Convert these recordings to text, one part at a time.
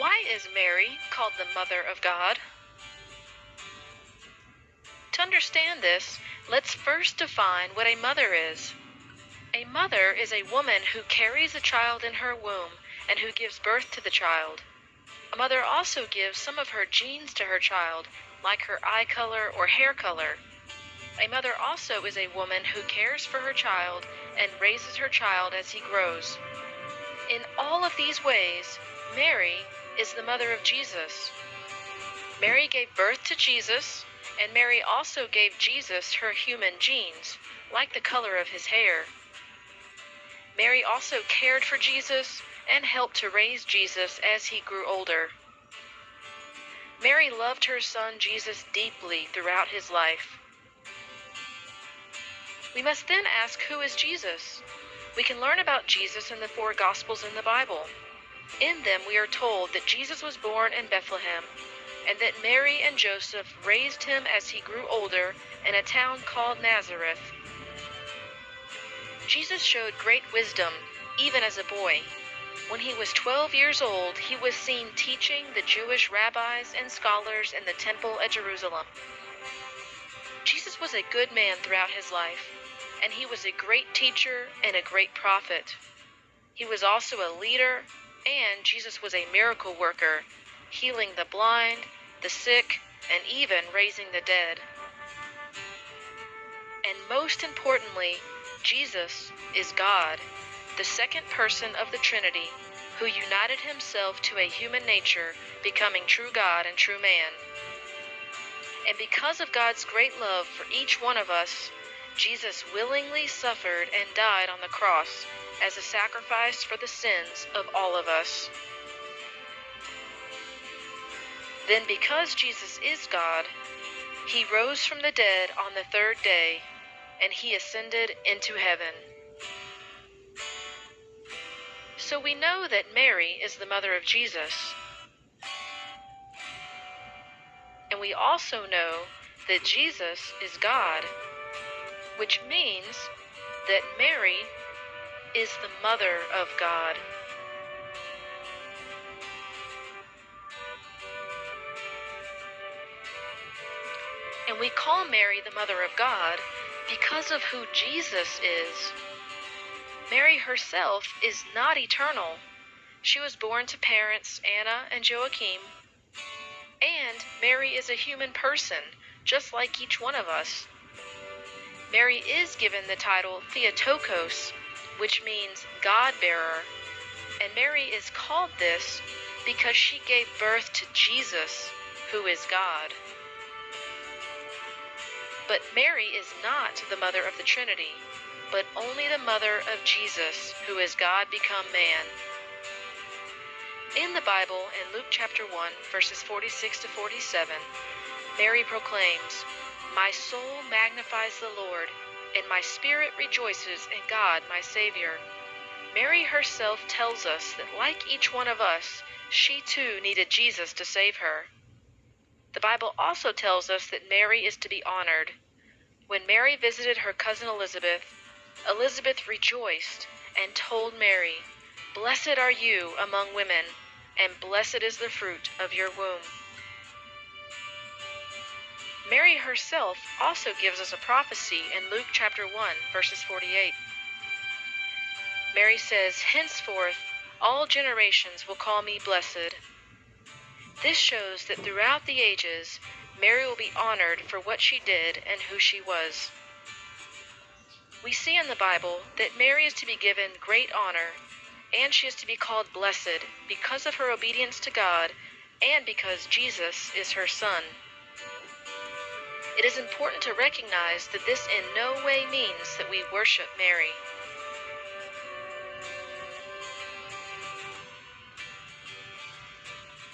Why is Mary called the Mother of God? To understand this, let's first define what a mother is. A mother is a woman who carries a child in her womb and who gives birth to the child. A mother also gives some of her genes to her child, like her eye color or hair color. A mother also is a woman who cares for her child and raises her child as he grows. In all of these ways, Mary is the mother of Jesus. Mary gave birth to Jesus, and Mary also gave Jesus her human genes, like the color of his hair. Mary also cared for Jesus and helped to raise Jesus as he grew older. Mary loved her son Jesus deeply throughout his life. We must then ask, who is Jesus? We can learn about Jesus in the 4 Gospels in the Bible. In them we are told that Jesus was born in Bethlehem, and that Mary and Joseph raised him as he grew older in a town called Nazareth. Jesus showed great wisdom, even as a boy. When he was 12 years old, he was seen teaching the Jewish rabbis and scholars in the temple at Jerusalem. Jesus was a good man throughout his life, and he was a great teacher and a great prophet. He was also a leader, and Jesus was a miracle worker, healing the blind, the sick, and even raising the dead. And most importantly, Jesus is God, the second person of the Trinity, who united himself to a human nature, becoming true God and true man. And because of God's great love for each one of us, Jesus willingly suffered and died on the cross as a sacrifice for the sins of all of us. Then because Jesus is God, he rose from the dead on the 3rd day, and he ascended into heaven. So we know that Mary is the mother of Jesus. And we also know that Jesus is God, which means that Mary is the mother of God. And we call Mary the mother of God because of who Jesus is. Mary herself is not eternal. She was born to parents Anna and Joachim. And Mary is a human person, just like each one of us. Mary is given the title Theotokos, which means God-bearer. And Mary is called this because she gave birth to Jesus, who is God. But Mary is not the mother of the Trinity, but only the mother of Jesus, who is God become man. In the Bible, in Luke chapter 1, verses 46 to 47, Mary proclaims, "My soul magnifies the Lord, and my spirit rejoices in God my Savior." Mary herself tells us that like each one of us, she too needed Jesus to save her. The Bible also tells us that Mary is to be honored. When Mary visited her cousin Elizabeth, Elizabeth rejoiced and told Mary, "Blessed are you among women, and blessed is the fruit of your womb." Mary herself also gives us a prophecy in Luke chapter 1, verses 48. Mary says, "Henceforth all generations will call me blessed." This shows that throughout the ages, Mary will be honored for what she did and who she was. We see in the Bible that Mary is to be given great honor, and she is to be called blessed because of her obedience to God and because Jesus is her son. It is important to recognize that this in no way means that we worship Mary.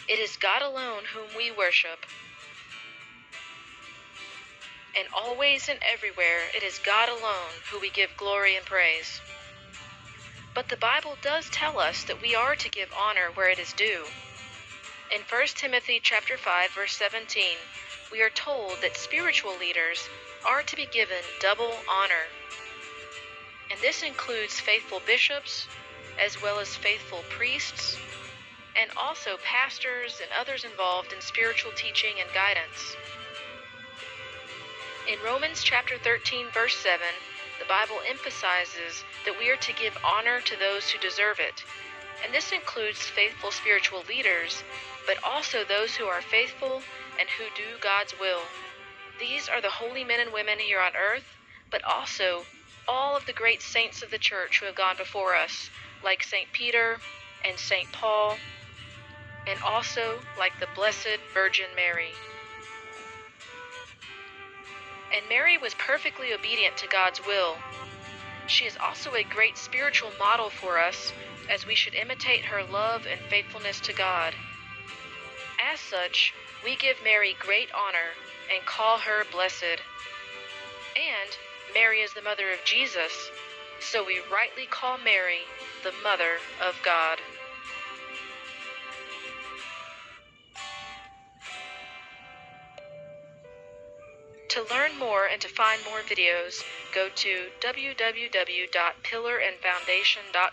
It is God alone whom we worship. And always and everywhere, it is God alone who we give glory and praise. But the Bible does tell us that we are to give honor where it is due. In 1 Timothy chapter 5, verse 17, we are told that spiritual leaders are to be given double honor. And this includes faithful bishops, as well as faithful priests, and also pastors and others involved in spiritual teaching and guidance. In Romans chapter 13, verse 7, the Bible emphasizes that we are to give honor to those who deserve it, and this includes faithful spiritual leaders, but also those who are faithful and who do God's will. These are the holy men and women here on earth, but also all of the great saints of the church who have gone before us, like St. Peter and St. Paul, and also like the Blessed Virgin Mary. And Mary was perfectly obedient to God's will. She is also a great spiritual model for us, as we should imitate her love and faithfulness to God. As such, we give Mary great honor and call her blessed. And Mary is the mother of Jesus, so we rightly call Mary the Mother of God. To learn more and to find more videos, go to www.pillarandfoundation.com.